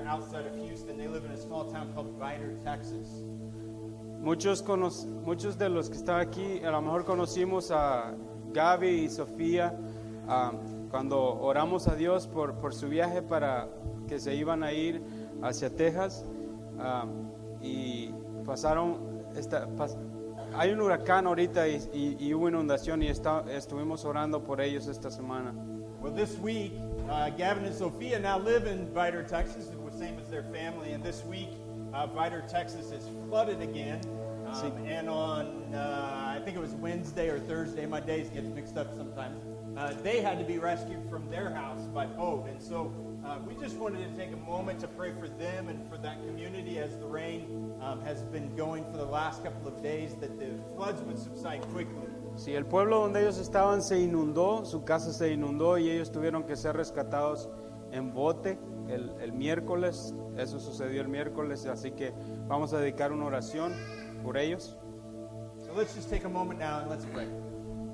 they're outside of Houston. They live in a small town called Vidor, Texas. Muchos de los que están aquí, a lo mejor conocimos a Gaby y Sofía cuando oramos a Dios por su viaje para que se iban a ir hacia Texas y hay un huracán ahorita y hubo inundación y estuvimos orando por ellos esta semana. Well, this week, Gavin and Sophia now live in Vidor, Texas, the same as their family. And this week, Vidor, Texas is flooded again. And on, I think it was Wednesday or Thursday, my days get mixed up sometimes, they had to be rescued from their house by boat. And so we just wanted to take a moment to pray for them and for that community as the rain has been going for the last couple of days, that the floods would subside quickly. Sí, el pueblo donde ellos estaban se inundó, su casa se inundó y ellos tuvieron que ser rescatados en bote el miércoles. Eso sucedió el miércoles, así que vamos a dedicar una oración por ellos. So let's just take a moment now and let's pray.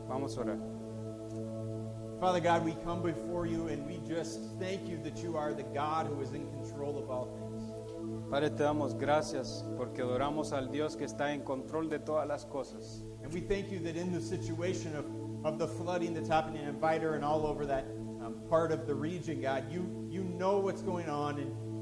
Vamos a orar. Father God, we come before you and we just thank you that you are the God who is in control of all things. Padre, te damos gracias porque adoramos al Dios que está en control de todas las cosas. And we thank you that in the situation of the flooding that's happening in Vidor and all over that part of the region, God, you know what's going on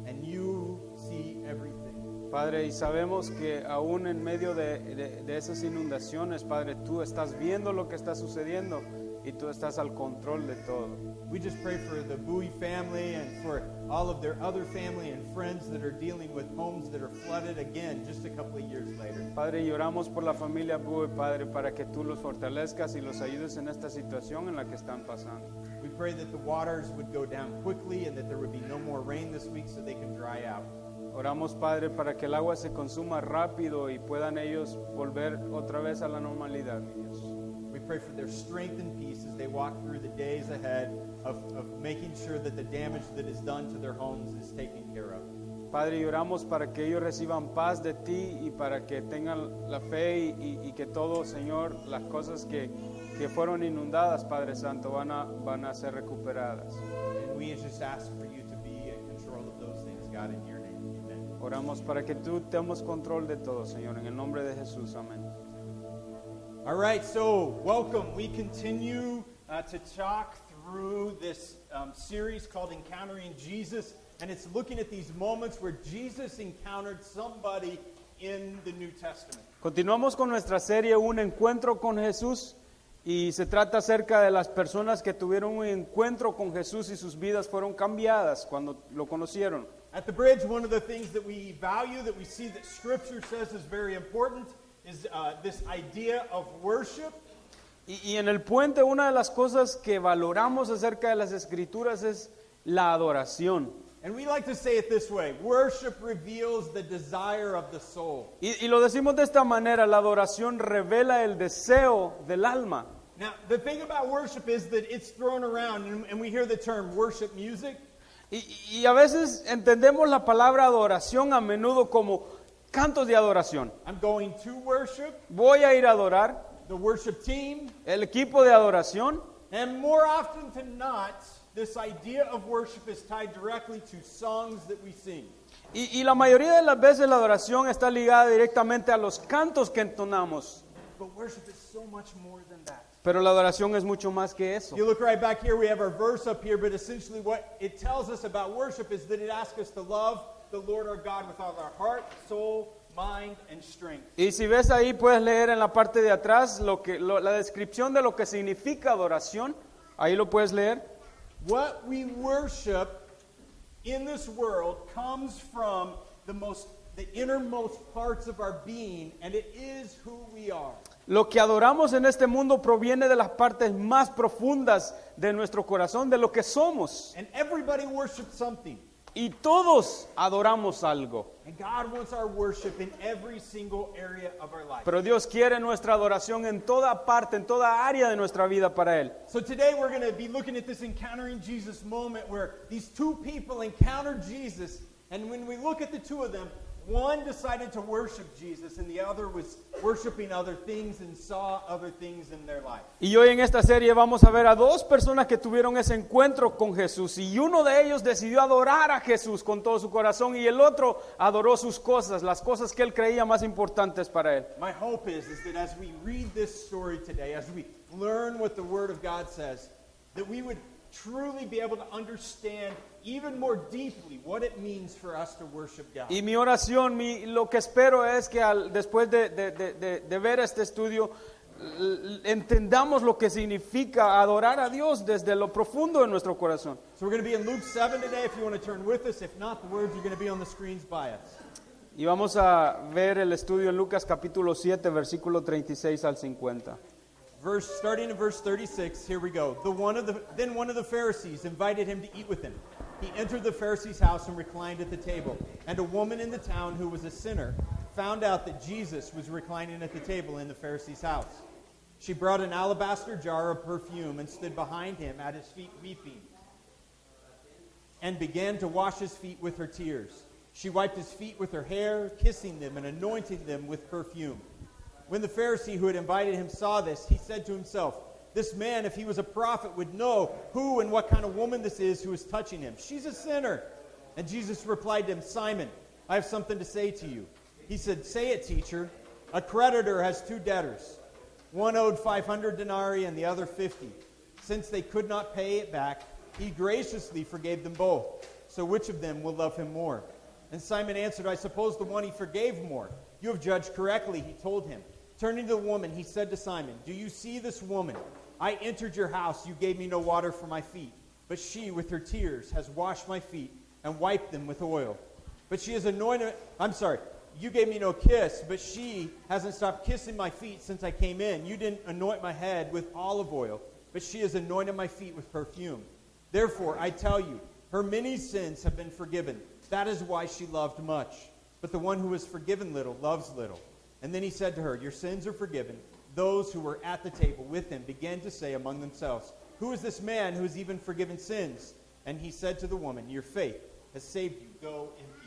and you see everything. Padre, y sabemos que aún en medio de esas inundaciones, Padre, tú estás viendo lo que está sucediendo y tú estás al control de todo. We just pray for the Bowie family and for all of their other family and friends that are dealing with homes that are flooded again just a couple of years later. Padre, y oramos por la familia Bowie, Padre, para que tú los fortalezcas y los ayudes en esta situación en la que están pasando. We pray that the waters would go down quickly and that there would be no more rain this week so they can dry out. Oramos, Padre, para que el agua se consuma rápido y puedan ellos volver otra vez a la normalidad, mi Dios. We pray for their strength and peace as they walk through the days ahead of making sure that the damage that is done to their homes is taken care of. Padre, y oramos para que ellos reciban paz de ti y para que tengan la fe y que todo, Señor, las cosas que fueron inundadas, Padre Santo, van a ser recuperadas. And we just ask for you to be in control of those things, God, in your name. Amen. Oramos para que tú tengas control de todo, Señor, en el nombre de Jesús. Amén. All right, so welcome. We continue to talk through this series called Encountering Jesus, and it's looking at these moments where Jesus encountered somebody in the New Testament. Continuamos con nuestra serie Un Encuentro con Jesús y se trata acerca de las personas que tuvieron un encuentro con Jesús y sus vidas fueron cambiadas cuando lo conocieron. At the Bridge, one of the things that we value, that we see that Scripture says is very important, is this idea of worship. Y en el puente una de las cosas que valoramos acerca de las Escrituras es la adoración. And we like to say it this way: worship reveals the desire of the soul. Y lo decimos de esta manera, la adoración revela el deseo del alma. Now, the thing about worship is that it's thrown around, and we hear the term worship music. Y a veces entendemos la palabra adoración a menudo como cantos de adoración. I'm going to worship. Voy a ir a adorar. The worship team. El equipo de adoración. And more often than not, this idea of worship is tied directly to songs that we sing. Y la mayoría de las veces la adoración está ligada directamente a los cantos que entonamos. But worship is so much more than that. Pero la adoración es mucho más que eso. You look right back here, we have our verse up here, but essentially what it tells us about worship is that it asks us to love the Lord our God with all our heart, soul, mind, and strength. Y si ves ahí, puedes leer en la parte de atrás la descripción de lo que significa adoración. Ahí lo puedes leer. What we worship in this world comes from the innermost parts of our being, and it is who we are. Lo que adoramos en este mundo proviene de las partes más profundas de nuestro corazón, de lo que somos. And everybody worships something. Y todos adoramos algo. And God wants our worship in every single area of our life. Pero Dios quiere nuestra adoración en toda parte, en toda área de nuestra vida para Él. So today we're going to be looking at this Encountering Jesus moment where these two people encountered Jesus, and when we look at the two of them, one decided to worship Jesus and the other was worshiping other things and saw other things in their life. Y hoy en esta serie vamos a ver a dos personas que tuvieron ese encuentro con Jesús y uno de ellos decidió adorar a Jesús con todo su corazón y el otro adoró sus cosas, las cosas que él creía más importantes para él. My hope is that as we read this story today, as we learn what the Word of God says, that we would truly be able to understand even more deeply what it means for us to worship God. Y mi oración, lo que espero es que después de ver este estudio entendamos lo que significa adorar a Dios desde lo profundo de nuestro corazón. So we're going to be in Luke 7 today if you want to turn with us. If not, the words are going to be on the screens by us. Y vamos a ver el estudio en Lucas capítulo 7, versículo 36 al 50. Starting in verse 36, here we go. Then one of the Pharisees invited him to eat with him. He entered the Pharisee's house and reclined at the table. And a woman in the town who was a sinner found out that Jesus was reclining at the table in the Pharisee's house. She brought an alabaster jar of perfume and stood behind him at his feet weeping, and began to wash his feet with her tears. She wiped his feet with her hair, kissing them and anointing them with perfume. When the Pharisee who had invited him saw this, he said to himself, "This man, if he was a prophet, would know who and what kind of woman this is who is touching him. She's a sinner." And Jesus replied to him, "Simon, I have something to say to you." He said, "Say it, teacher." "A creditor has two debtors. One owed 500 denarii and the other 50. Since they could not pay it back, he graciously forgave them both. So which of them will love him more?" And Simon answered, "I suppose the one he forgave more." "You have judged correctly," he told him. Turning to the woman, he said to Simon, "Do you see this woman? I entered your house. You gave me no water for my feet. But she, with her tears, has washed my feet and wiped them with oil. But she has anointed... You gave me no kiss, but she hasn't stopped kissing my feet since I came in. You didn't anoint my head with olive oil, but she has anointed my feet with perfume. Therefore, I tell you, her many sins have been forgiven. That is why she loved much. But the one who is forgiven little loves little." And then he said to her, "Your sins are forgiven." Those who were at the table with him began to say among themselves, "Who is this man who is even forgiven sins?" And he said to the woman, "Your faith has saved you. Go in peace."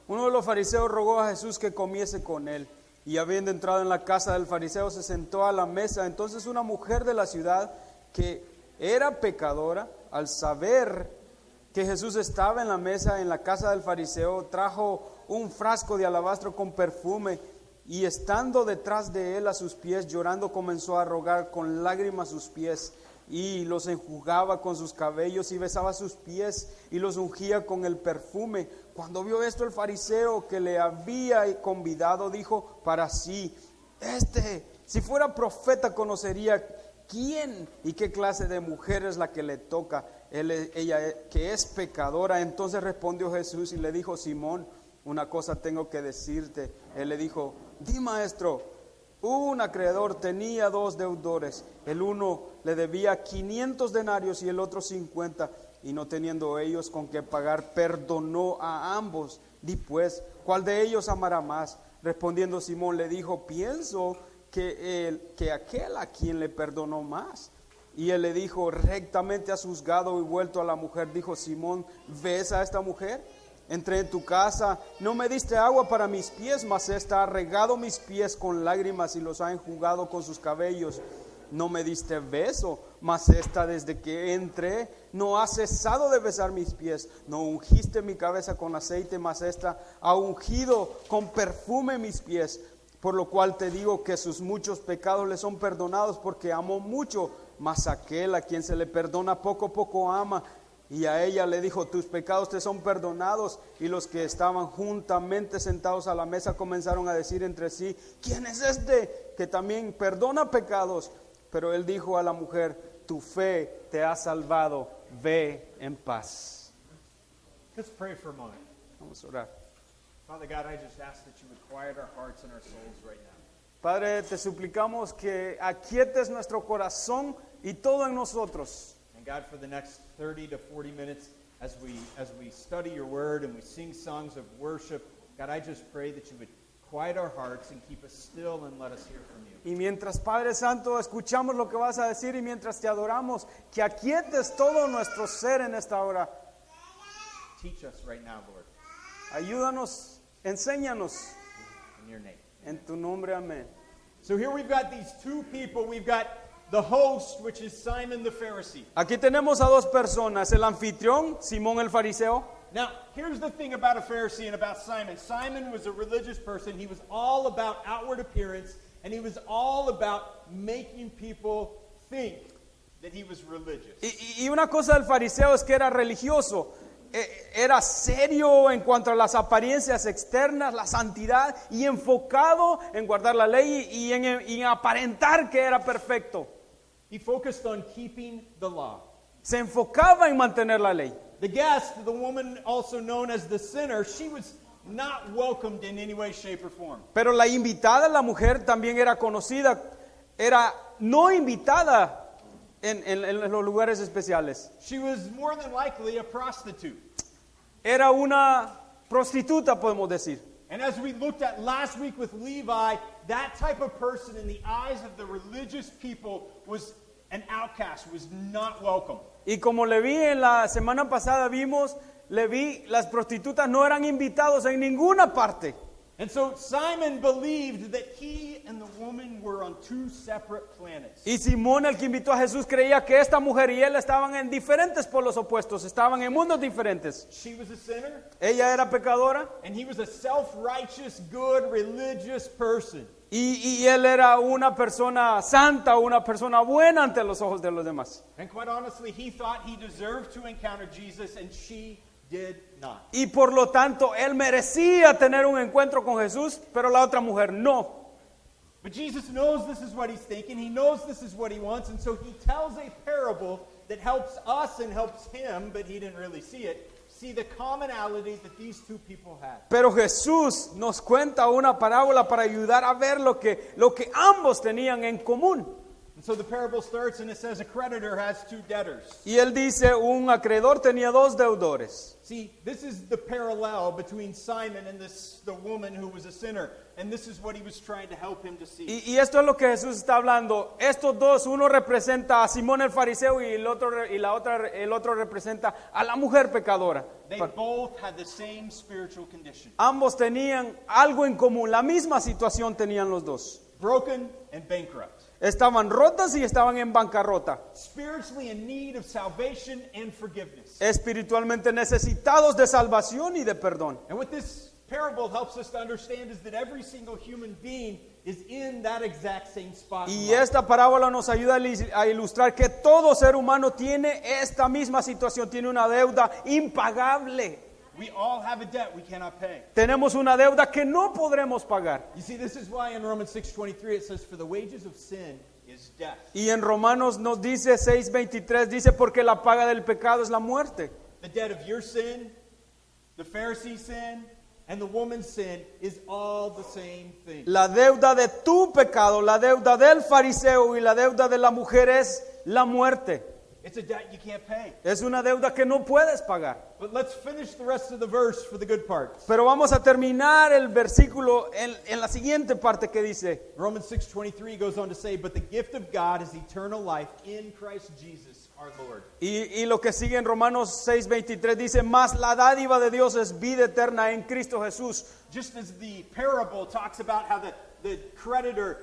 Uno de los fariseos rogó a Jesús que comiese con él, y habiendo entrado en la casa del fariseo se sentó a la mesa. Entonces una mujer de la ciudad que era pecadora, al saber que Jesús estaba en la mesa en la casa del fariseo, trajo un frasco de alabastro con perfume, y estando detrás de él a sus pies, llorando, comenzó a rogar con lágrimas sus pies, y los enjugaba con sus cabellos, y besaba sus pies, y los ungía con el perfume. Cuando vio esto el fariseo que le había convidado, dijo para sí: si fuera profeta, conocería quién y qué clase de mujer es la que le toca, ella que es pecadora. Entonces respondió Jesús y le dijo: "Simón, una cosa tengo que decirte." Él le dijo: "Di, maestro." Un acreedor tenía dos deudores. El uno le debía 500 denarios y el otro 50. Y no teniendo ellos con qué pagar, perdonó a ambos. Di pues, ¿cuál de ellos amará más? Respondiendo Simón le dijo: "Pienso que aquel a quien le perdonó más." Y él le dijo: "Rectamente has juzgado." Y vuelto a la mujer, dijo Simón: "¿Ves a esta mujer? Entré en tu casa, no me diste agua para mis pies, mas esta ha regado mis pies con lágrimas y los ha enjugado con sus cabellos. No me diste beso, mas esta desde que entré no ha cesado de besar mis pies. No ungiste mi cabeza con aceite, mas esta ha ungido con perfume mis pies. Por lo cual te digo que sus muchos pecados le son perdonados, porque amó mucho. Mas aquel a quien se le perdona poco, poco ama." Y a ella le dijo: "Tus pecados te son perdonados." Y los que estaban juntamente sentados a la mesa comenzaron a decir entre sí: "¿Quién es este que también perdona pecados?" Pero él dijo a la mujer: "Tu fe te ha salvado, ve en paz." Let's pray for a moment. Vamos a orar. Father God, I just ask that you would quiet our hearts and our souls right now. Padre, te suplicamos que aquietes nuestro corazón y todo en nosotros. And God, for the next 30 to 40 minutes, as we study your word and we sing songs of worship, God, I just pray that you would quiet our hearts and keep us still and let us hear from you. Y mientras, Padre Santo, escuchamos lo que vas a decir, y mientras te adoramos, que aquietes todo nuestro ser en esta hora. Teach us right now, Lord. Ayúdanos Enséñanos In your name. en tu nombre, amén. So here we've got these two people. We've got the host, which is Simon the Pharisee. Aquí tenemos a dos personas, el anfitrión, Simón el fariseo. Now, here's the thing about a Pharisee and about Simon. Simon was a religious person. He was all about outward appearance, and he was all about making people think that he was religious. Y una cosa del fariseo es que era religioso, era serio en cuanto a las apariencias externas, la santidad, y enfocado en guardar la ley y en aparentar que era perfecto. He focused on keeping the law. Se enfocaba en mantener la ley. The guest, the woman also known as the sinner, she was not welcomed in any way, shape, or form. Pero la invitada, la mujer, también era conocida, era no invitada en los lugares especiales. She was more than likely a prostitute. Era una prostituta, podemos decir. And as we looked at last week with Levi, that type of person in the eyes of the religious people was an outcast, was not welcome. Y como le vi en la semana pasada, las prostitutas no eran invitados en ninguna parte. And so Simon believed that he and the woman were on two separate planets. Y Simón, el que invitó a Jesús, creía que esta mujer y él estaban en diferentes polos opuestos, estaban en mundos diferentes. She was a sinner, Ella era pecadora and he was a self-righteous, good, religious person. y él era una persona santa, una persona buena ante los ojos de los demás. And quite honestly, he thought he deserved to encounter Jesus, and she did not. Y por lo tanto, él merecía tener un encuentro con Jesús, pero la otra mujer no. But Jesus knows this is what he's thinking. He knows this is what he wants, and so he tells a parable that helps us and helps him, but he didn't really see it. See the commonality that these two people had. Pero Jesús nos cuenta una parábola para ayudar a ver lo que ambos tenían en común. And so the parable starts and it says a creditor has two debtors. Y él dice, un acreedor tenía dos deudores. See, this is the parallel between Simon and the woman who was a sinner. And this is what he was trying to help him to see. Y esto es lo que Jesús está hablando. Estos dos, uno representa a Simón el fariseo y el otro representa a la mujer pecadora. They both had the same spiritual condition. Ambos tenían algo en común, la misma situación tenían los dos. Broken and bankrupt. Estaban rotas y estaban en bancarrota. Spiritually in need of salvation and forgiveness. Espiritualmente necesitados de salvación y de perdón. And what this parable helps us to understand is that every single human being is in that exact same spot. Y esta parábola nos ayuda a ilustrar que todo ser humano tiene esta misma situación, tiene una deuda impagable. We all have a debt we cannot pay. Tenemos una deuda que no podremos pagar. You see, this is why in Romans 6:23 it says, "For the wages of sin is death." Y en Romanos nos dice 6:23, dice, porque la paga del pecado es la muerte. The debt of your sin, the Pharisee's sin, and the woman's sin is all the same thing. La deuda de tu pecado, la deuda del fariseo y la deuda de la mujer es la muerte. It's a debt you can't pay. Es una deuda que no puedes pagar. But let's finish the rest of the verse for the good parts. Pero vamos a terminar el versículo en la siguiente parte que dice, Romans 6:23 goes on to say, "But the gift of God is eternal life in Christ Jesus our Lord." y lo que sigue en Romanos 6:23 dice, mas la dádiva de Dios es vida eterna en Cristo Jesús. Just as the parable talks about how the creditor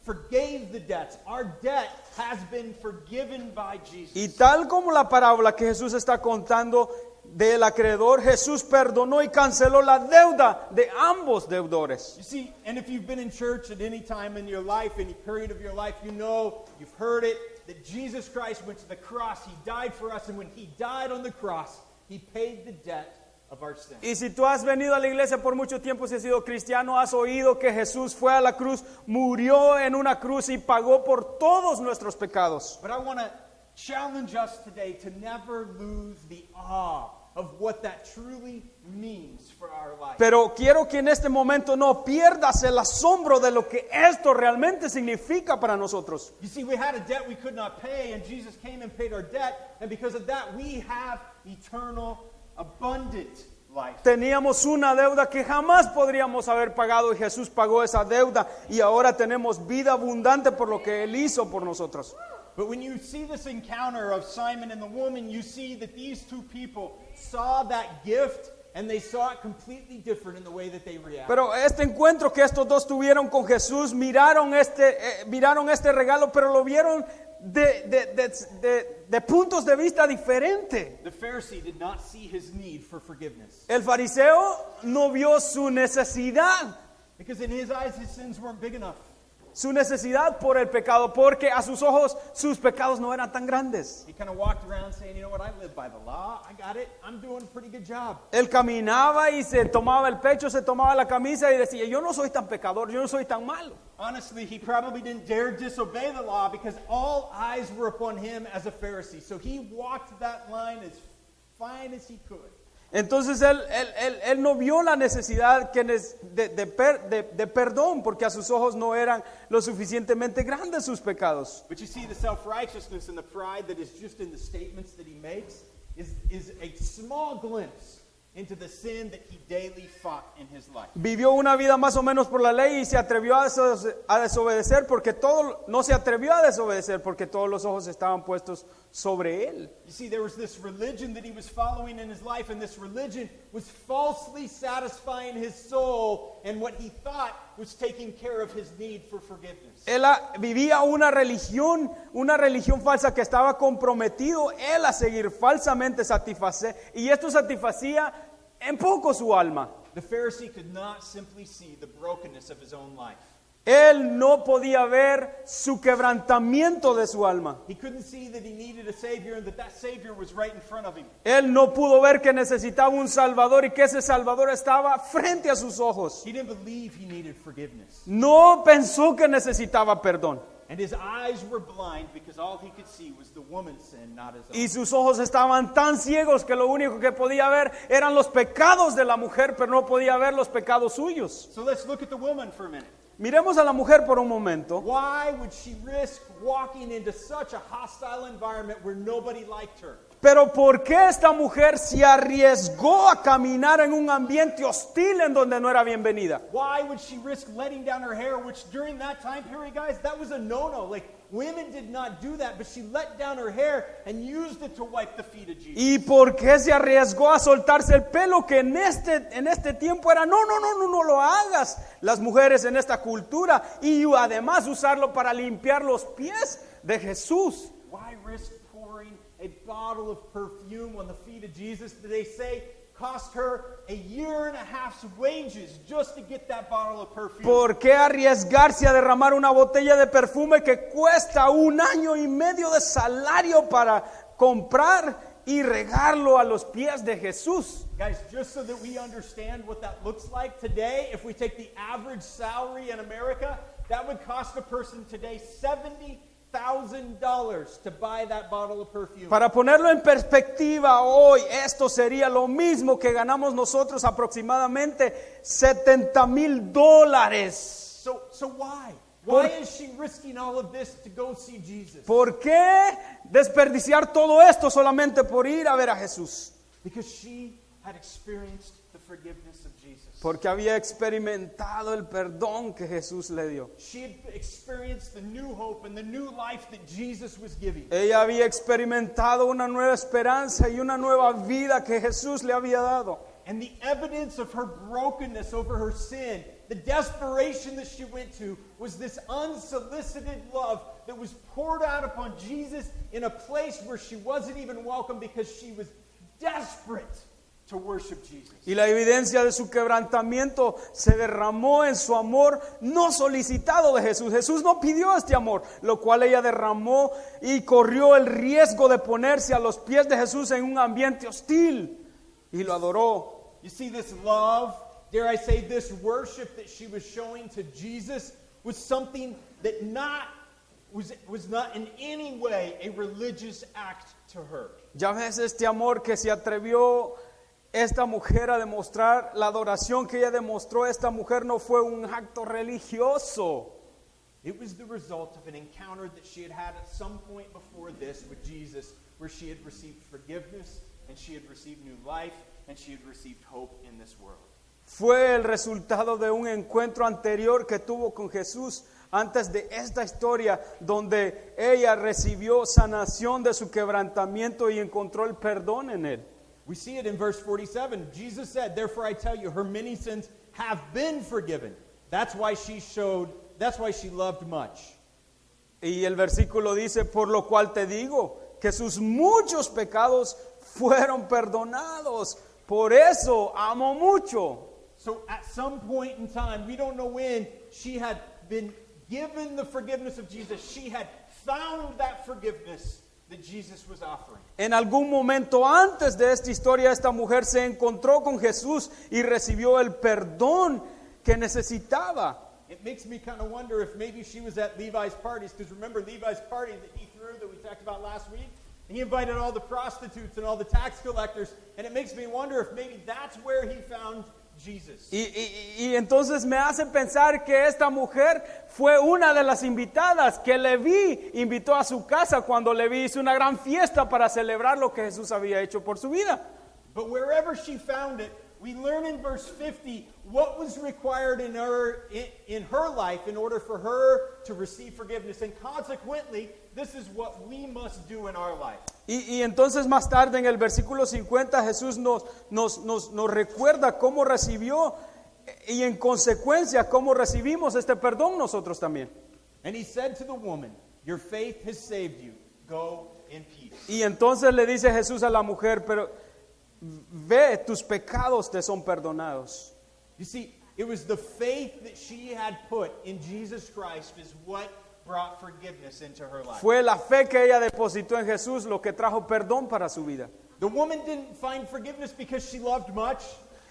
forgave the debts, our debt has been forgiven by Jesus. Y tal como la parábola que Jesús está contando del acreedor, Jesús perdonó y canceló la deuda de ambos deudores. You see, and if you've been in church at any time in your life, any period of your life, you know, you've heard it, that Jesus Christ went to the cross, He died for us, and when He died on the cross, He paid the debt of our sin. Y si tú has venido a la iglesia por mucho tiempo, si has sido cristiano, has oído que Jesús fue a la cruz, murió en una cruz y pagó por todos nuestros pecados. But I want to challenge us today to never lose the awe of what that truly means for our life. Pero quiero que en este momento no pierdas el asombro de lo que esto realmente significa para nosotros. You see, we had a debt we could not pay, and Jesus came and paid our debt, and because of that, we have eternal, abundant life. Teníamos una deuda que jamás podríamos haber pagado y Jesús pagó esa deuda y ahora tenemos vida abundante por lo que Él hizo por nosotros. But when you see this encounter of Simon and the woman, you see that these two people saw that gift and they saw it completely different in the way that they reacted. Pero este encuentro que estos dos tuvieron con Jesús, miraron este regalo, pero lo vieron de puntos de vista diferentes. The Pharisee did not see his need for forgiveness El fariseo no vio su necesidad because in his eyes his sins weren't big enough. por el pecado, porque a sus ojos sus pecados no eran tan grandes. He kind of walked around saying, you know what, I live by the law, I got it, I'm doing a pretty good job. Él caminaba y se tomaba el pecho, se tomaba la camisa y decía, yo no soy tan pecador, yo no soy tan malo. Honestly, he probably didn't dare disobey the law because all eyes were upon him as a Pharisee. So he walked that line as fine as he could. Entonces él no vio la necesidad de perdón, porque a sus ojos no eran lo suficientemente grandes sus pecados. But you see, the self-righteousness and the pride that is just in the statements that he makes is a small glimpse into the sin that he daily fought in his life. Vivió una vida más o menos por la ley y se atrevió a desobedecer no se atrevió a desobedecer porque todos los ojos estaban puestos sobre él. You see, there was this religion that he was following in his life, and this religion was falsely satisfying his soul and what he thought was taking care of his need for forgiveness. Él vivía una religión falsa que estaba comprometido él a seguir falsamente satisfacer, y esto satisfacía en poco su alma. The Pharisee could not simply see the brokenness of his own life. Él no podía ver su quebrantamiento de su alma. He couldn't see that he needed a Savior and that Savior was right in front of him. Él no pudo ver que necesitaba un Salvador y que ese Salvador estaba frente a sus ojos. He didn't believe he needed forgiveness. No pensó que necesitaba perdón. And his eyes were blind because all he could see was the woman's sin, not his own. Y sus ojos estaban tan ciegos que lo único que podía ver eran los pecados de la mujer, pero no podía ver los pecados suyos. So let's look at the woman for a minute. Miremos a la mujer por un momento. Why would she risk walking into such a hostile environment where nobody liked her? Pero ¿por qué esta mujer se arriesgó a caminar en un ambiente hostil en donde no era bienvenida? Why would she risk letting down her hair, which during that time period, guys, that was a no-no. Like, women did not do that, but she let down her hair and used it to wipe the feet of Jesus. ¿Y por qué se arriesgó a soltarse el pelo que en este tiempo era no lo hagas? Las mujeres en esta cultura, y además usarlo para limpiar los pies de Jesús. Why risk pouring a bottle of perfume on the feet of Jesus that they say cost her a year and a half's wages just to get that bottle of perfume? ¿Por qué arriesgarse a derramar una botella de perfume que cuesta 1 año y medio de salario para comprar y regarlo a los pies de Jesús? Guys, just so that we understand what that looks like today, if we take the average salary in America, that would cost a person today $70,000 to buy that bottle of perfume. Para ponerlo en perspectiva, hoy esto sería lo mismo que ganamos nosotros, aproximadamente $70,000. So why? Why is she risking all of this to go see Jesus? ¿Por qué desperdiciar todo esto solamente por ir a ver a Jesús? Because she had experienced the forgiveness of Jesus. Porque había experimentado el perdón que Jesús le dio. She had experienced the new hope and the new life that Jesus was giving. Ella había experimentado una nueva esperanza y una nueva vida que Jesús le había dado. And the evidence of her brokenness over her sin, the desperation that she went to, was this unsolicited love that was poured out upon Jesus in a place where she wasn't even welcome because she was desperate to worship Jesus. Y la evidencia de su quebrantamiento se derramó en su amor no solicitado de Jesús. Jesús no pidió este amor, lo cual ella derramó y corrió el riesgo de ponerse a los pies de Jesús en un ambiente hostil y lo adoró. You see, this love, dare I say, this worship that she was showing to Jesus was something that was not in any way a religious act to her. Ya ves este amor que se atrevió esta mujer a demostrar, la adoración que ella demostró, esta mujer no fue un acto religioso. It was the result of an encounter that she had had at some point before this with Jesus, where she had received forgiveness and she had received new life and she had received hope in this world. Fue el resultado de un encuentro anterior que tuvo con Jesús antes de esta historia, donde ella recibió sanación de su quebrantamiento y encontró el perdón en él. We see it in verse 47. Jesus said, "Therefore I tell you, her many sins have been forgiven." That's why she loved much. Y el versículo dice, por lo cual te digo, que sus muchos pecados fueron perdonados. Por eso amo mucho. So at some point in time, we don't know when, she had been given the forgiveness of Jesus. She had found that forgiveness that Jesus was offering. En algún momento antes de esta historia, esta mujer se encontró con Jesús y recibió el perdón que necesitaba. It makes me kind of wonder if maybe she was at Levi's parties, because remember Levi's party that he threw that we talked about last week? He invited all the prostitutes and all the tax collectors, and it makes me wonder if maybe that's where he found Jesus. Y entonces me hace pensar que esta mujer fue una de las invitadas que Leví invitó a su casa cuando Leví hizo una gran fiesta para celebrar lo que Jesús había hecho por su vida. But wherever she found it, we learn in verse 50 what was required in her life in order for her to receive forgiveness. And consequently, this is what we must do in our life. Y entonces más tarde en el versículo 50 Jesús nos recuerda cómo recibió y en consecuencia cómo recibimos este perdón nosotros también. And he said to the woman, "Your faith has saved you. Go in peace." Y entonces le dice Jesús a la mujer, pero ve, tus pecados te son perdonados. You see, it was the faith that she had put in Jesus Christ is what brought forgiveness into her life. Fue la fe que ella depositó en Jesús lo que trajo perdón para su vida. The woman didn't find forgiveness because she loved much.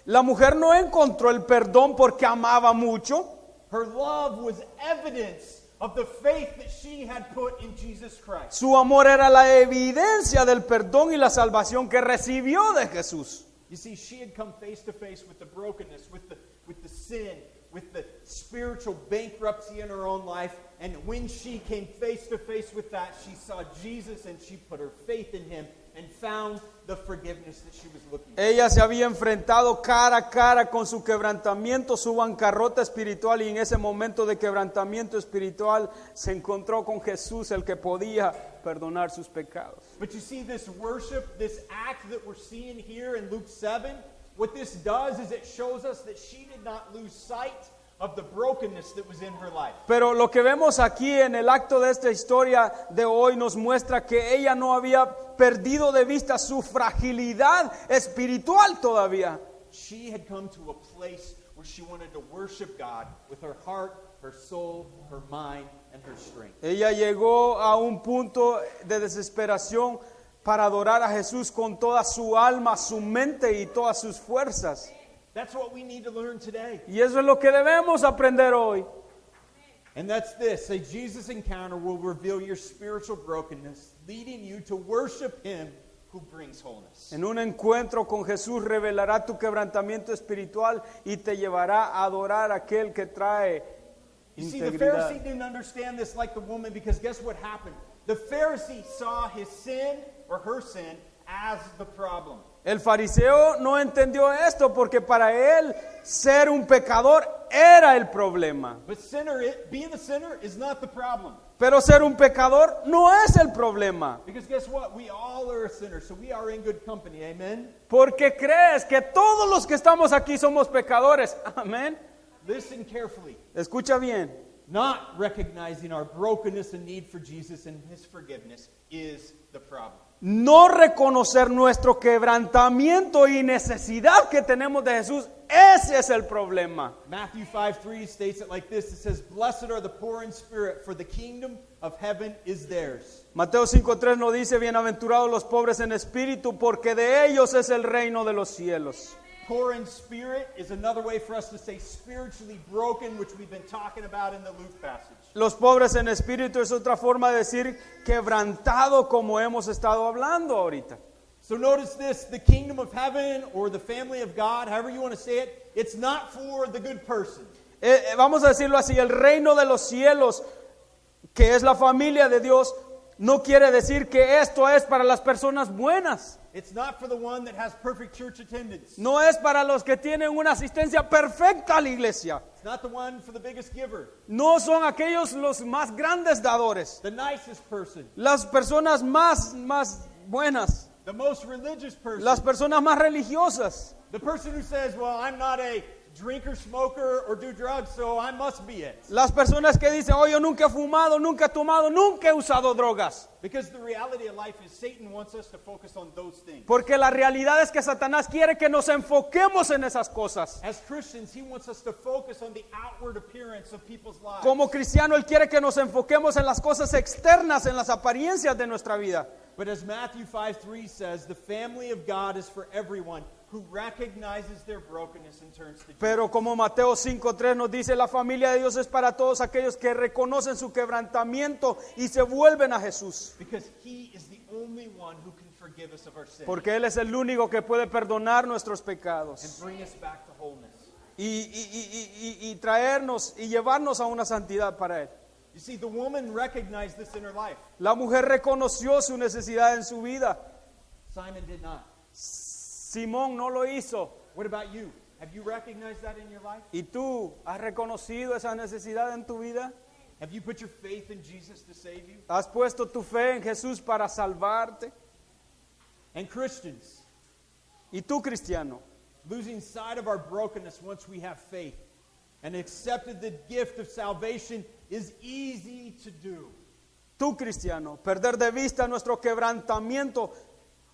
La mujer no encontró el perdón porque amaba mucho. Her love was evidence of the faith that she had put in Jesus Christ. Su amor era la evidencia del perdón y la salvación que recibió de Jesús. You see, she had come face to face with the brokenness, with the sin, with the spiritual bankruptcy in her own life. And when she came face to face with that, she saw Jesus and she put her faith in him and found the forgiveness that she was looking for. Ella se había enfrentado cara a cara con su quebrantamiento, su bancarrota espiritual, y en ese momento de quebrantamiento espiritual se encontró con Jesús, el que podía perdonar sus pecados. But you see, this worship, this act that we're seeing here in Luke 7, what this does is it shows us that she did not lose sight of the brokenness that was in her life. Pero lo que vemos aquí en el acto de esta historia de hoy nos muestra que ella no había perdido de vista su fragilidad espiritual todavía. She had come to a place where she wanted to worship God with her heart, her soul, her mind, and her strength. Ella llegó a un punto de desesperación para adorar a Jesús con toda su alma, su mente y todas sus fuerzas. That's what we need to learn today. Y eso es lo que debemos aprender hoy. And that's this: a Jesus encounter will reveal your spiritual brokenness, leading you to worship him who brings wholeness. En un encuentro con Jesús revelará tu quebrantamiento espiritual y te llevará a adorar a aquel que trae You see, the integridad. Pharisee didn't understand this like the woman, because guess what happened? The Pharisee saw his sin or her sin as the problem. El fariseo no entendió esto porque para él ser un pecador era el problema. But being a sinner is not the problem. Pero ser un pecador no es el problema. Because guess what? We all are a sinner, so we are in good company. Amen? Porque crees que todos los que estamos aquí somos pecadores. Amén. Listen carefully. Escucha bien. Not recognizing our brokenness and need for Jesus and his forgiveness is the problem. No reconocer nuestro quebrantamiento y necesidad que tenemos de Jesús, ese es el problema. Matthew 5:3 states it like this. It says, "Blessed are the poor in spirit, for the kingdom of heaven is theirs." Mateo 5:3 nos dice, bienaventurados los pobres en espíritu, porque de ellos es el reino de los cielos. Poor in spirit is another way for us to say spiritually broken, which we've been talking about in the Luke passage. Los pobres en espíritu es otra forma de decir quebrantado, como hemos estado hablando ahorita. So notice this: the kingdom of heaven, or the family of God, however you want to say it, it's not for the good person. Vamos a decirlo así, el reino de los cielos, que es la familia de Dios, no quiere decir que esto es para las personas buenas. It's not for the one that has perfect church attendance. No es para los que tienen una asistencia perfecta a la iglesia. It's not the one for the biggest giver, No son aquellos los más grandes dadores, the nicest person. las personas más buenas. The most religious person. Las personas más religiosas. The person who says, well, I'm not a drinker, smoker, or do drugs, so I must be it. Las personas que dicen, oh, yo nunca he fumado, nunca he tomado, nunca he usado drogas. Because the reality of life is Satan wants us to focus on those things. Porque la realidad es que Satanás quiere que nos enfoquemos en esas cosas. As Christians, he wants us to focus on the outward appearance of people's lives. Como cristiano, Él quiere que nos enfoquemos en las cosas externas, en las apariencias de nuestra vida. But as Matthew 5:3 says, the family of God is for everyone who recognizes their brokenness and turns to Jesus. Pero como Mateo 5:3 nos dice, la familia de Dios es para todos aquellos que reconocen su quebrantamiento y se vuelven a Jesús. Because he is the only one who can forgive us of our sins Porque Él es el único que puede perdonar nuestros and pecados bring us back to wholeness. y traernos y llevarnos a una santidad para Él. You see, the woman recognized this in her life. La mujer reconoció su necesidad en su vida. Simon did not. Simón no lo hizo. What about you? Have you recognized that in your life? ¿Y tú has reconocido esa necesidad en tu vida? Have you put your faith in Jesus to save you? ¿Has puesto tu fe en Jesús para salvarte? And Christians, ¿Y tú, cristiano? losing sight of our brokenness once we have faith and accepted the gift of salvation is easy to do. Tú, cristiano, perder de vista nuestro quebrantamiento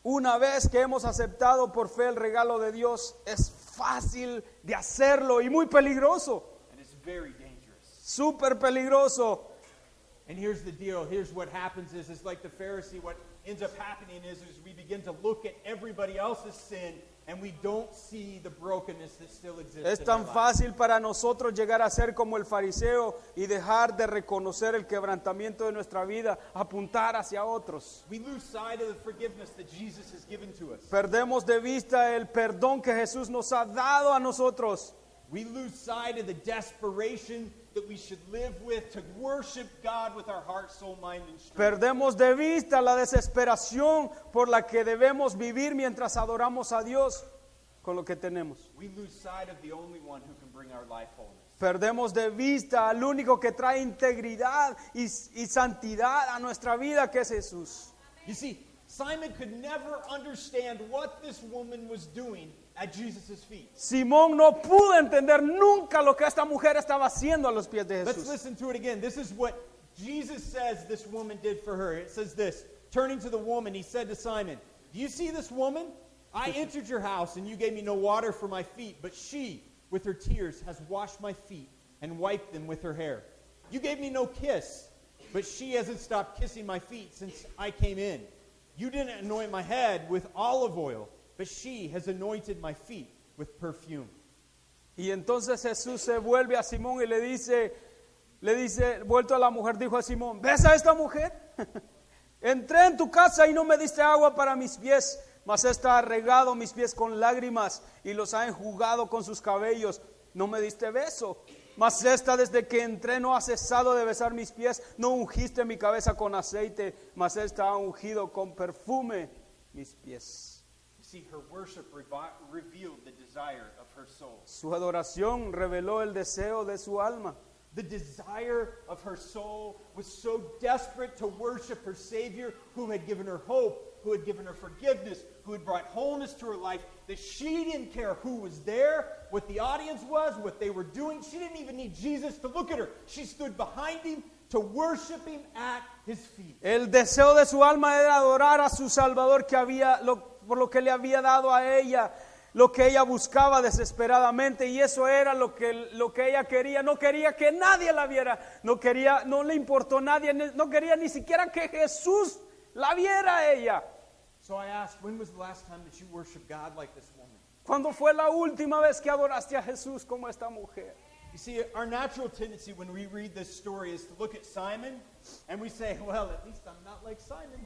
una vez que hemos aceptado por fe el regalo de Dios es fácil de hacerlo y muy peligroso, And it's very dangerous. súper peligroso. And here's the deal. Here's what happens is like the Pharisee, what ends up happening is we begin to look at everybody else's sin and we don't see the brokenness that still exists Es in tan our lives. fácil para nosotros llegar a ser como el fariseo y dejar de reconocer el quebrantamiento de nuestra vida, apuntar hacia otros. We lose sight of the forgiveness that Jesus has given to us. Perdemos de vista el perdón que Jesús nos ha dado a nosotros. We lose sight of the desperation that we should live with to worship God with our heart, soul, mind, and strength. Perdemos de vista la desesperación por la que debemos vivir mientras adoramos a Dios con lo que tenemos. We lose sight of the only one who can bring our life wholeness. Perdemos de vista al único que trae integridad y santidad a nuestra vida, que es Jesús. You see, Simon could never understand what this woman was doing at Jesus' feet. Simón no pudo entender nunca lo que esta mujer estaba haciendo a los pies de Let's Jesús. listen to it again. This is what Jesus says this woman did for her. It says this, turning to the woman, he said to Simon, do you see this woman? I entered your house and you gave me no water for my feet, but she, with her tears, has washed my feet and wiped them with her hair. You gave me no kiss, but she hasn't stopped kissing my feet since I came in. You didn't anoint my head with olive oil, but she has anointed my feet with perfume. Y entonces Jesús se vuelve a Simón y le dice, vuelto a la mujer, dijo a Simón, ¿ves a esta mujer? Entré en tu casa y no me diste agua para mis pies, mas esta ha regado mis pies con lágrimas y los ha enjugado con sus cabellos. No me diste beso, mas esta desde que entré no ha cesado de besar mis pies. No ungiste mi cabeza con aceite, mas esta ha ungido con perfume mis pies. You see, her worship revealed the desire of her soul. Su adoración reveló el deseo de su alma. The desire of her soul was so desperate to worship her Savior who had given her hope, who had given her forgiveness, who had brought wholeness to her life, that she didn't care who was there, what the audience was, what they were doing. She didn't even need Jesus to look at her. She stood behind him to worship him at his feet. El deseo de su alma era adorar a su Salvador por lo que le había dado a ella, lo que ella buscaba desesperadamente, y eso era lo que ella quería. No quería que nadie la viera, no le importó nadie, no quería ni siquiera que Jesús la viera a ella. So I asked, when was the last time that you worshiped God like this woman? ¿Cuándo fue la última vez que adoraste a Jesús como esta mujer? You see, our natural tendency when we read this story is to look at Simon and we say, well, at least I'm not like Simon.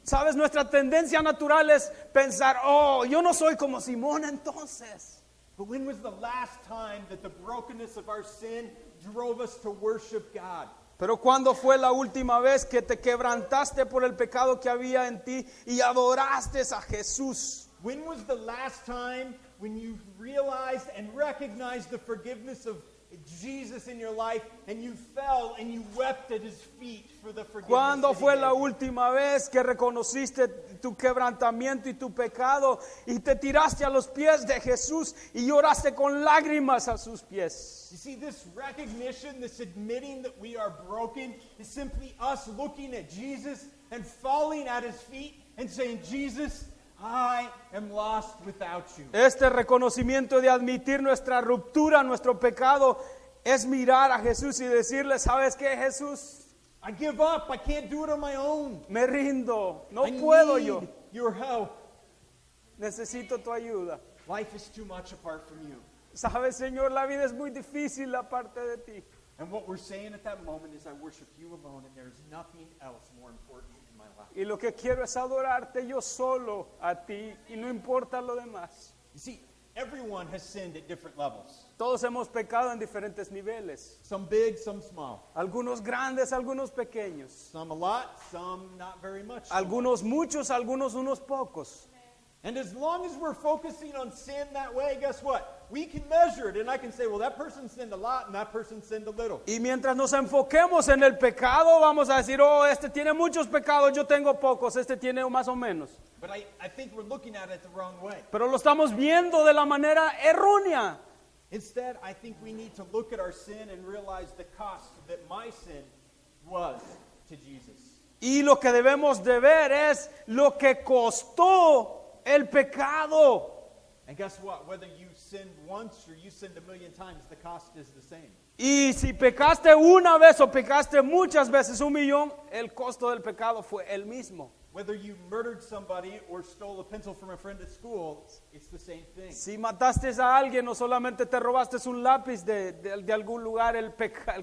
Sabes, nuestra tendencia natural es pensar, oh, yo no soy como Simón entonces. But when was the last time that the brokenness of our sin drove us to worship God? Pero ¿cuándo fue la última vez que te quebrantaste por el pecado que había en ti y adoraste a Jesús? When was the last time when you realized and recognized the forgiveness of Jesus in your life and you fell and you wept at his feet for the forgiveness? ¿Cuándo that he fue la gave you? última vez que reconociste tu quebrantamiento y tu pecado y te tiraste a los pies de Jesús y lloraste con lágrimas a sus pies? You see, this recognition, this admitting that we are broken, is simply us looking at Jesus and falling at his feet and saying, Jesus, I am lost without you. Este reconocimiento de admitir nuestra ruptura, nuestro pecado, es mirar a Jesús y decirle, ¿sabes qué, Jesús? I give up. I can't do it on my own. Me rindo, no I puedo need yo, your help. necesito tu ayuda. Life is too much apart from you. ¿Sabes, Señor? La vida es muy difícil aparte de ti. And what we're saying at that moment is, I worship you alone, and there's nothing else more important in my life. Y lo que quiero es adorarte yo solo a ti y no importa lo demás. You see, everyone has sinned at different levels. Todos hemos pecado en diferentes niveles. Some big, some small. Algunos grandes, algunos pequeños. Some a lot, some not very much. Algunos muchos, algunos unos pocos. And as long as we're focusing on sin that way, guess what? We can measure it, and I can say, well, that person sinned a lot, and that person sinned a little. Y mientras nos enfoquemos en el pecado, vamos a decir, oh, este tiene muchos pecados, yo tengo pocos, este tiene más o menos. But I think we're looking at it the wrong way. Pero lo estamos viendo de la manera errónea. Instead, I think we need to look at our sin and realize the cost that my sin was to Jesus. Y lo que debemos de ver es lo que costó el pecado. And guess what? Whether you sinned once or you sinned a million times, the cost is the same. Y si pecaste una vez o pecaste muchas veces, 1,000,000, el costo del pecado fue el mismo. Whether you murdered somebody or stole a pencil from a friend at school, it's the same thing. Si mataste a alguien o solamente te robaste un lápiz de algún lugar, el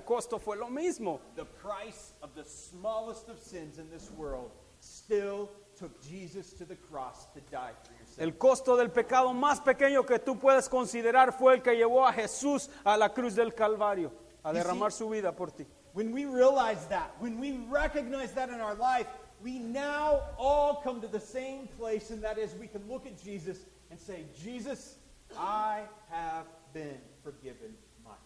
costo fue lo mismo. The price of the smallest of sins in this world still took Jesus to the cross to die for your sins. El costo del pecado más pequeño que tú puedes considerar fue el que llevó a Jesús a la cruz del Calvario, a derramar su vida por ti. When we realize that, when we recognize that in our life, we now all come to the same place, and that is we can look at Jesus and say, Jesus, I have been forgiven much.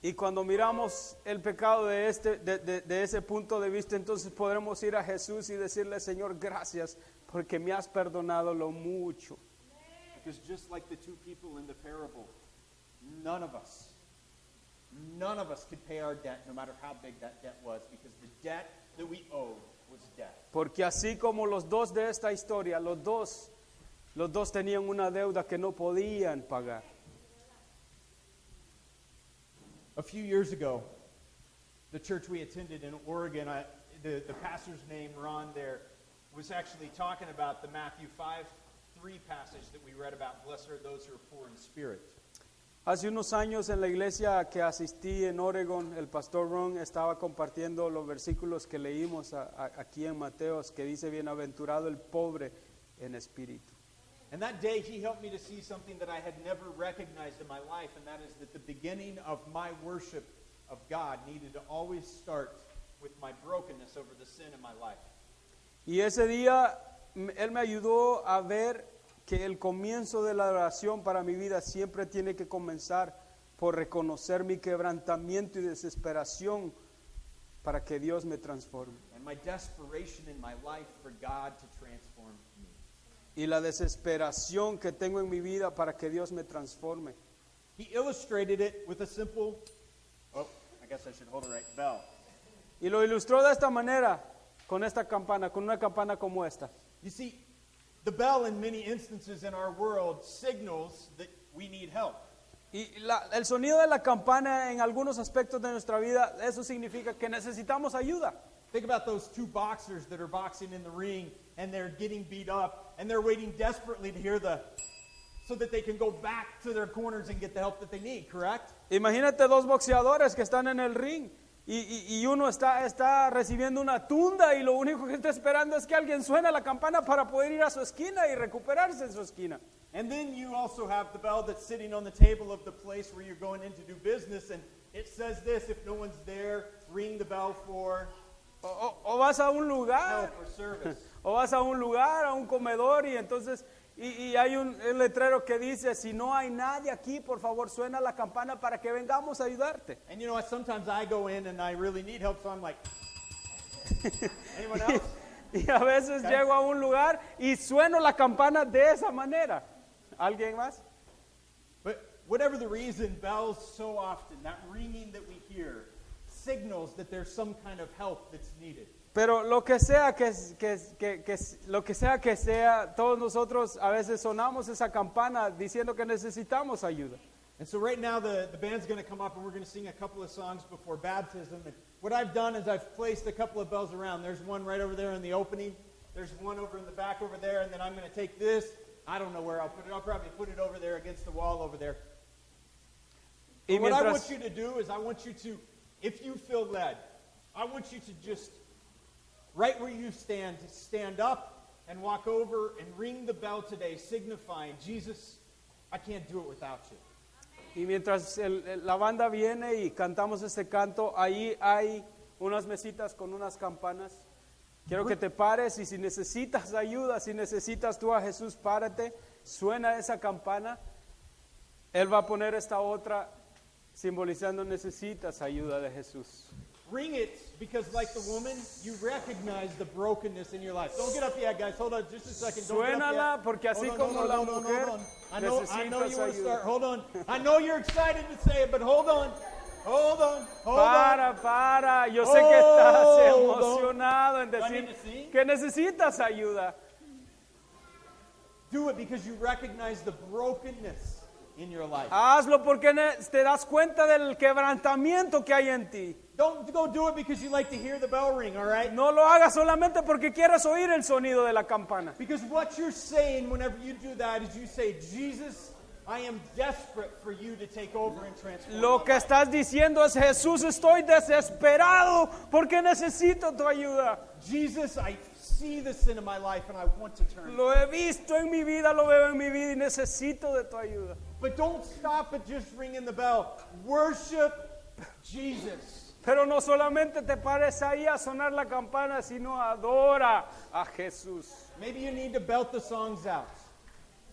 Y cuando miramos el pecado de ese punto de vista, entonces podremos ir a Jesús y decirle, Señor, gracias porque me has perdonado lo mucho. Because just like the two people in the parable, none of us could pay our debt, no matter how big that debt was, because the debt that we owed was death. Porque así como los dos de esta historia, los dos tenían una deuda que no podían pagar. A few years ago, the church we attended in Oregon, the pastor's name, Ron, there, was actually talking about the Matthew 5:3 passage that we read about, blessed are those who are poor in spirit. Hace unos años en la iglesia que asistí en Oregon, el pastor Ron estaba compartiendo los versículos que leímos aquí en Mateos, que dice, bienaventurado el pobre en espíritu. And that day, he helped me to see something that I had never recognized in my life, and that is that the beginning of my worship of God needed to always start with my brokenness over the sin in my life. Y ese día, él me ayudó a ver que el comienzo de la oración para mi vida siempre tiene que comenzar por reconocer mi quebrantamiento y desesperación para que Dios me transforme. And my desperation in my life for God to transform me. Y la desesperación que tengo en mi vida para que Dios me transforme. He illustrated it with a simple, I guess I should hold it right, bell. Y lo ilustró de esta manera, con esta campana, con una campana como esta. You see, the bell in many instances in our world signals that we need help. Y el sonido de la campana en algunos aspectos de nuestra vida, eso significa que necesitamos ayuda. Think about those two boxers that are boxing in the ring and they're getting beat up and they're waiting desperately to hear so that they can go back to their corners and get the help that they need, correct? Imagínate dos boxeadores que están en el ring y uno está recibiendo una tunda y lo único que está esperando es que alguien suene la campana para poder ir a su esquina y recuperarse en su esquina. And then you also have the bell that's sitting on the table of the place where you're going in to do business, and it says this: if no one's there, ring the bell for O vas a un lugar, help or service. o vas a un lugar, a un comedor y entonces Y hay un letrero que dice, si no hay nadie aquí, por favor suena la campana para que vengamos a ayudarte. And you know what? Sometimes I go in and I really need help, so I'm like, anyone else? Y a veces Okay. llego a un lugar y sueno la campana de esa manera. ¿Alguien más? But whatever the reason, bells so often, that ringing that we hear, signals that there's some kind of help that's needed. Pero lo que sea lo que sea que sea, todos nosotros a veces sonamos esa campana diciendo que necesitamos ayuda. And so right now the band's going to come up and we're going to sing a couple of songs before baptism. And what I've done is I've placed a couple of bells around. There's one right over there in the opening. There's one over in the back over there. And then I'm going to take this. I don't know where I'll put it. I'll probably put it over there against the wall over there. Y What I mientras, want you to do is I want you to, if you feel led, I want you to just, right where you stand, to stand up and walk over and ring the bell today, signifying, Jesus, I can't do it without you. y mientras la banda viene y cantamos este canto, ahí hay unas mesitas con unas campanas. Quiero que te pares y si necesitas ayuda, si necesitas tú a Jesús, párate, suena esa campana. Él va a poner esta otra simbolizando necesitas ayuda de Jesús. Ring it because, like the woman, you recognize the brokenness in your life. Don't get up yet, guys. Hold on just a second. Don't get up Suénala yet. porque así Hold on, como hold la on, hold on, mujer hold on. I know you necesitas want to ayuda. start. Hold on. I know you're excited to say it, but hold on. Hold on. Hold on. Para, yo sé que estás Hold on. emocionado en Do I need decir to sing? que necesitas ayuda. Do it because you recognize the brokenness in your life. Hazlo porque te das cuenta del quebrantamiento que hay en ti. Don't go do it because you like to hear the bell ring, all right? No lo hagas solamente porque quieres oír el sonido de la campana. Because what you're saying whenever you do that is you say, Jesus, I am desperate for you to take over and transform. Lo my que life." estás diciendo es, Jesús, estoy desesperado porque necesito tu ayuda. Jesus, I see the sin in my life and I want to turn. Lo he visto en mi vida, lo veo en mi vida y necesito de tu ayuda. But don't stop at just ringing the bell. Worship Jesus. Pero no solamente te pares ahí a sonar la campana, sino adora a Jesús. Maybe you need to belt the songs out.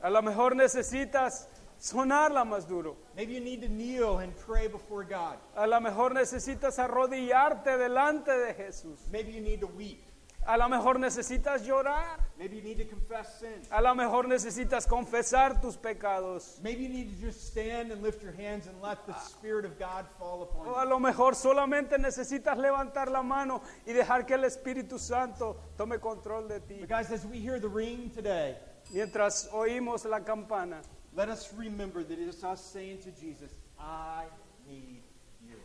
A lo mejor necesitas sonarla más duro. Maybe you need to kneel and pray before God. A lo mejor necesitas arrodillarte delante de Jesús. Maybe you need to weep. A lo mejor necesitas llorar. Maybe you need to confess sin. A lo mejor necesitas confesar tus pecados. Maybe you need to just stand and lift your hands and let the Spirit of God fall upon O you. a lo mejor solamente necesitas levantar la mano y dejar que el Espíritu Santo tome control de ti. But guys, as we hear the ring today, Mientras oímos la campana, let us remember that it is us saying to Jesus, I need you.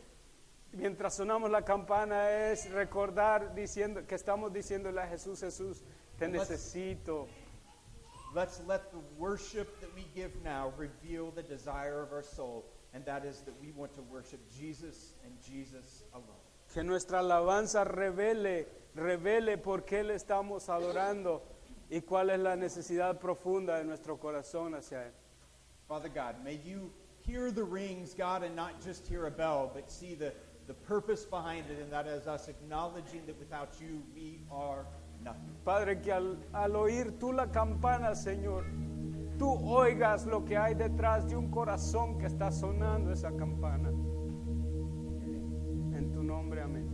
mientras sonamos la campana es recordar diciendo que estamos diciéndole a Jesús, Jesús, te necesito. Let's let the worship that we give now reveal the desire of our soul, and that is that we want to worship Jesus and Jesus alone. Que nuestra alabanza revele por qué le estamos adorando y cuál es la necesidad profunda de nuestro corazón hacia Él. Father God, may you hear the rings, God, and not just hear a bell, but see the purpose behind it, and that is us acknowledging that without you we are nothing. Padre, que al oír tú la campana, Señor, tú oigas lo que hay detrás de un corazón que está sonando esa campana. En tu nombre, amén.